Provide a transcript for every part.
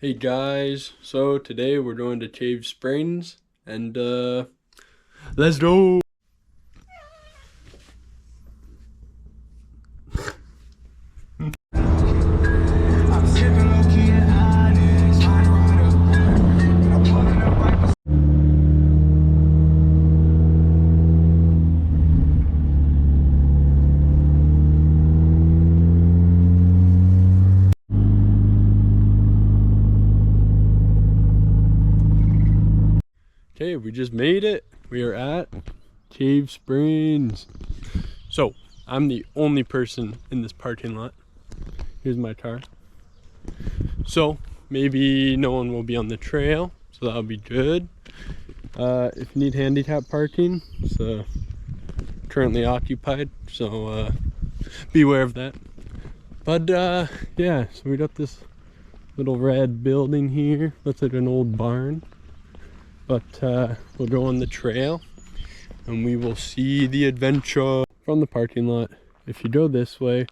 Hey guys, so today we're going to Cave Springs and let's go! Okay, we just made it. We are at Cave Springs. So, I'm the only person in this parking lot. Here's my car. So, maybe no one will be on the trail, so that'll be good. If you need handicap parking, it's currently occupied, so beware of that. But yeah, so we got this little red building here. Looks like an old barn. But we'll go on the trail and we will see the adventure from the parking lot. If you go this way,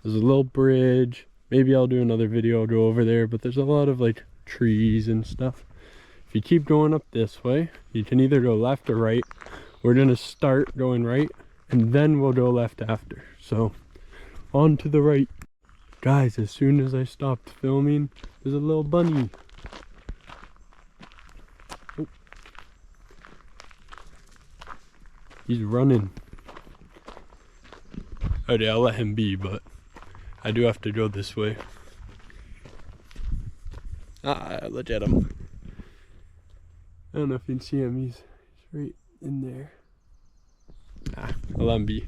there's a little bridge. Maybe I'll do another video, I'll go over there, but there's a lot of like trees and stuff. If you keep going up this way, you can either go left or right. We're gonna start going right and then we'll go left after. So on to the right. Guys, as soon as I stopped filming, there's a little bunny. Oh. He's running. Okay, I'll let him be, but I do have to go this way. Look at him. I don't know if you can see him. He's right in there. I'll let him be.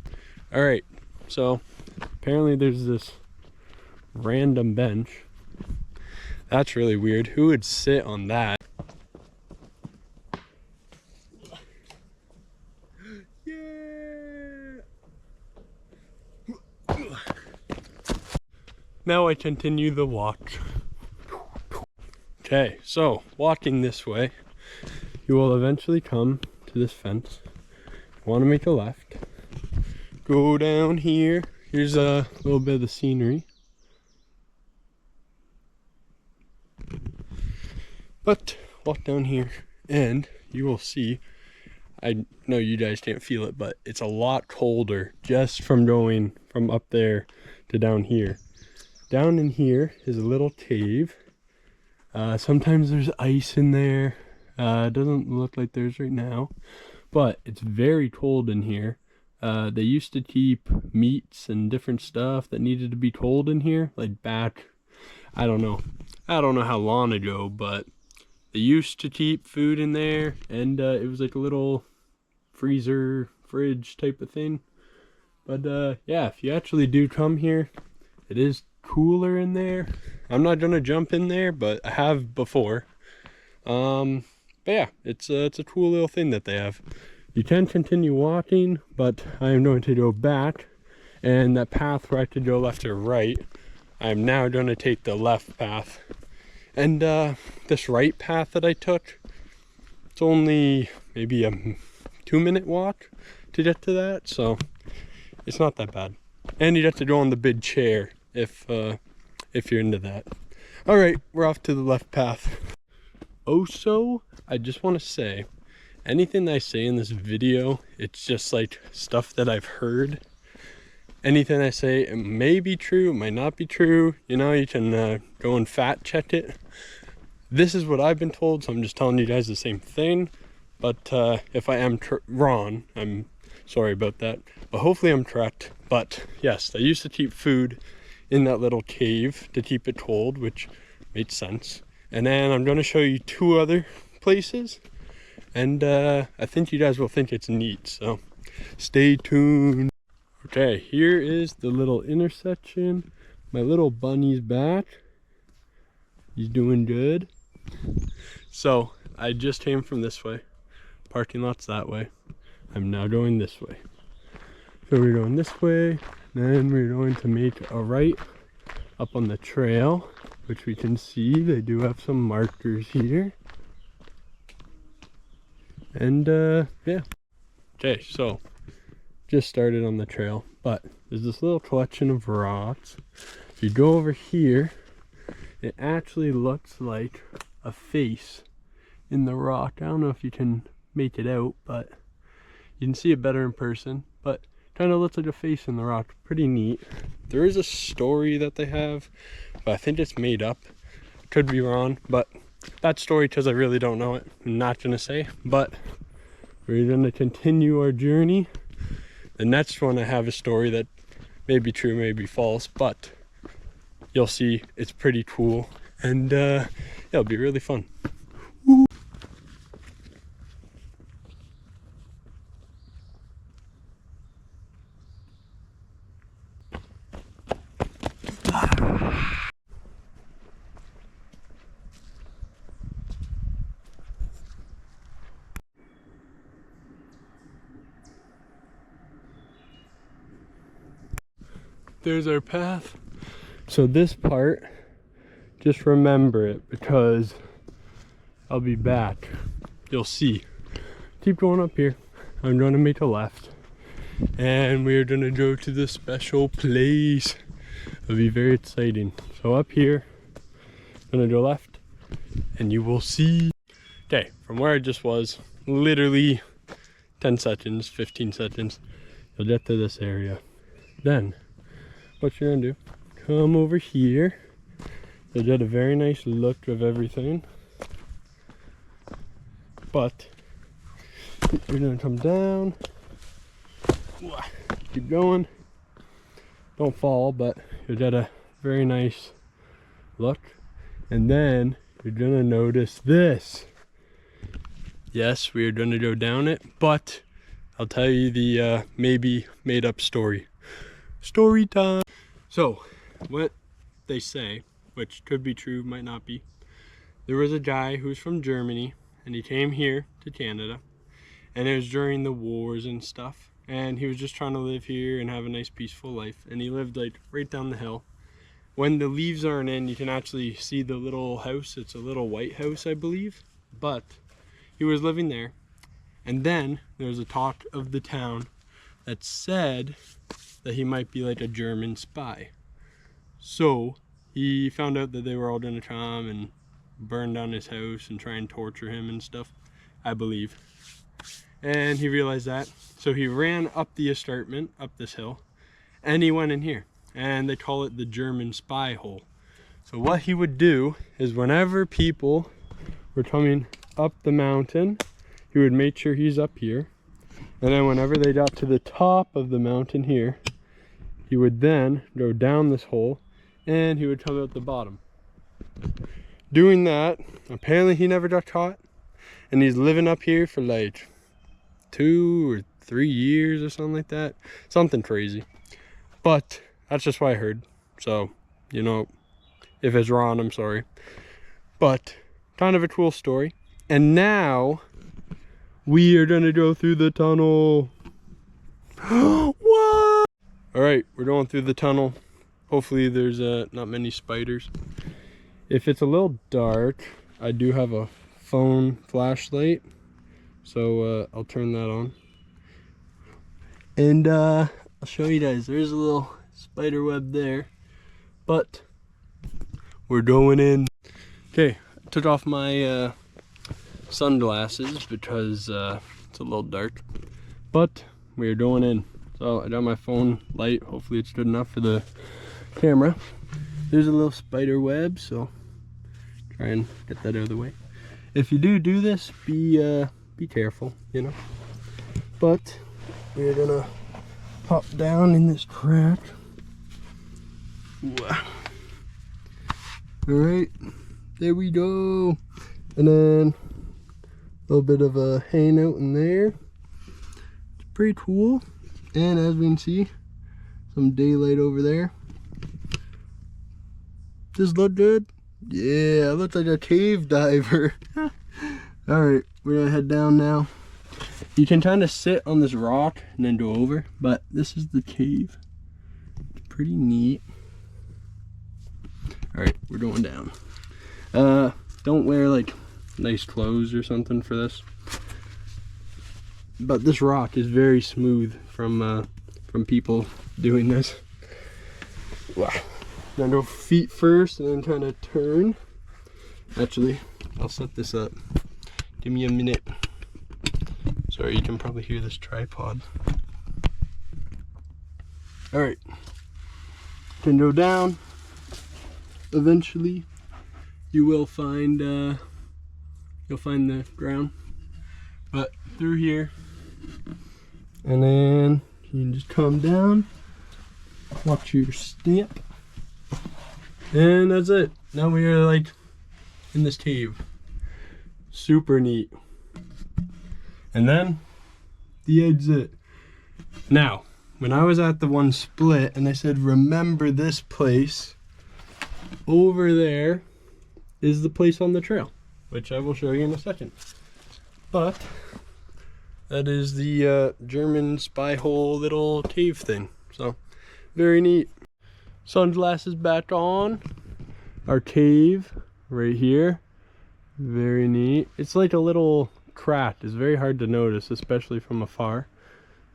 Alright, so apparently there's this random bench. That's really weird. Who would sit on that? Yeah. Now I continue the walk. Okay, so walking this way, you will eventually come to this fence. You want to make a left. Go down here. Here's a little bit of the scenery. But walk down here and you will see, I know you guys can't feel it, but it's a lot colder just from going from up there to down here. Down in here is a little cave. Sometimes there's ice in there. It doesn't look like there's right now, but it's very cold in here. They used to keep meats and different stuff that needed to be cold in here, like back, I don't know how long ago, but they used to keep food in there, and it was like a little freezer, fridge type of thing. But yeah, if you actually do come here, it is cooler in there. I'm not gonna jump in there, but I have before. But yeah, it's a cool little thing that they have. You can continue walking, but I am going to go back, and that path where I could go left or right, I'm now going to take the left path. And this right path that I took, it's only maybe a 2-minute walk to get to that, so it's not that bad. And you'd have to go on the big chair if you're into that. All right, we're off to the left path. Also, I just want to say, anything that I say in this video, it's just like stuff that I've heard. Anything I say, it may be true, it might not be true. You know, you can go and fact check it. This is what I've been told, so I'm just telling you guys the same thing. But if I am wrong, I'm sorry about that. But hopefully I'm correct. But yes, they used to keep food in that little cave to keep it cold, which made sense. And then I'm going to show you 2 other places. And I think you guys will think it's neat, so stay tuned. Okay, here is the little intersection. My little bunny's back. He's doing good. So I just came from this way. Parking lot's that way. I'm now going this way. So we're going this way, then we're going to make a right up on the trail, which we can see they do have some markers here. And yeah. Okay, so just started on the trail, but there's this little collection of rocks. If you go over here, It actually looks like a face in the rock. I don't know if you can make it out, but you can see it better in person. But kind of looks like a face in the rock. Pretty neat. There is a story that they have, but I think it's made up. Could be wrong, but that story, because I really don't know it, I'm not gonna say. But we're gonna continue our journey. The next one, I have a story that may be true, may be false, but you'll see it's pretty cool, and yeah, it'll be really fun. Woo. There's our path. So this part, just remember it, because I'll be back. You'll see. Keep going up here. I'm gonna make a left, and we're gonna go to the special place. It'll be very exciting. So up here, I'm gonna go left, and you will see. Okay, from where I just was, literally 10 seconds, 15 seconds, you'll get to this area. Then, what you're gonna do, come over here. You'll get a very nice look of everything. But you're gonna come down, keep going, don't fall, but you'll get a very nice look. And then you're gonna notice this. Yes, we are gonna go down it, but I'll tell you the maybe made up story. Story time. So, what they say, which could be true, might not be, there was a guy who's from Germany, and he came here to Canada, and it was during the wars and stuff, and he was just trying to live here and have a nice peaceful life, and he lived like right down the hill. When the leaves aren't in, you can actually see the little house. It's a little white house, I believe, but he was living there. And then there was a talk of the town that said that he might be like a German spy. So he found out that they were all gonna come and burn down his house and try and torture him and stuff, I believe. And he realized that, so he ran up the escarpment, up this hill, and he went in here. And they call it the German spy hole. So what he would do is whenever people were coming up the mountain, he would make sure he's up here. And then whenever they got to the top of the mountain here, he would then go down this hole and he would come out the bottom. Doing that, apparently he never got caught, and he's living up here for like 2 or 3 years or something like that. Something crazy. But that's just what I heard. So, you know, if it's wrong, I'm sorry. But kind of a cool story. And now we are gonna go through the tunnel. What? All right, we're going through the tunnel. Hopefully there's not many spiders. If it's a little dark, I do have a phone flashlight, so I'll turn that on. And I'll show you guys. There's a little spider web there, but we're going in. Okay, I took off my sunglasses because it's a little dark, but we're going in. So I got my phone light. Hopefully it's good enough for the camera. There's a little spider web, so try and get that out of the way. If you do this, be careful, you know. But we're gonna pop down in this crack. All right, there we go. And then a little bit of a hangout in there. It's pretty cool. And as we can see, some daylight over there. Does it look good? Yeah, it looks like a cave diver. All right, we're gonna head down now. You can kind of sit on this rock and then go over, but this is the cave. It's pretty neat. All right, we're going down. Don't wear like nice clothes or something for this. But this rock is very smooth from people doing this. Wow. Now go feet first and then kind of turn. Actually, I'll set this up. Give me a minute. Sorry, you can probably hear this tripod. All right, can go down. Eventually, you will find you'll find the ground, but through here, and then you can just come down, watch your stamp, and that's it. Now we are like in this cave. Super neat. And then the exit. Now, when I was at the one split and I said, remember this place, over there is the place on the trail, which I will show you in a second. But that is the German spy hole little cave thing. So very neat. Sunglasses back on. Our cave right here. Very neat. It's like a little crack. It's very hard to notice, especially from afar.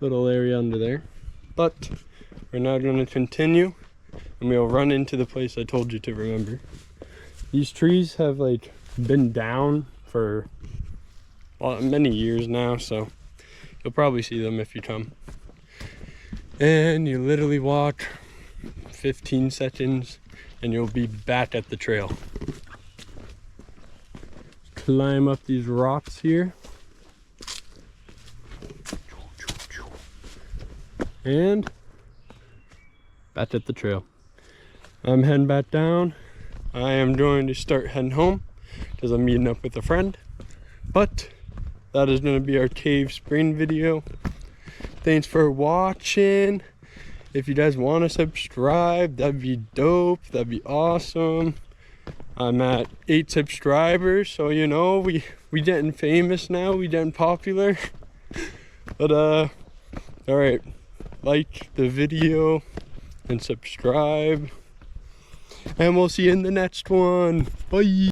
Little area under there. But we're now going to continue and we'll run into the place I told you to remember. These trees have like been down for many years now, so you'll probably see them if you come. And you literally walk 15 seconds and you'll be back at the trail. Climb up these rocks here. And back at the trail. I'm heading back down. I am going to start heading home because I'm meeting up with a friend. But that is going to be our cave spring video. Thanks for watching. If you guys want to subscribe, that'd be dope. That'd be awesome. I'm at 8 subscribers, so you know we getting famous now. We getting popular. But all right, like the video and subscribe, and we'll see you in the next one. Bye.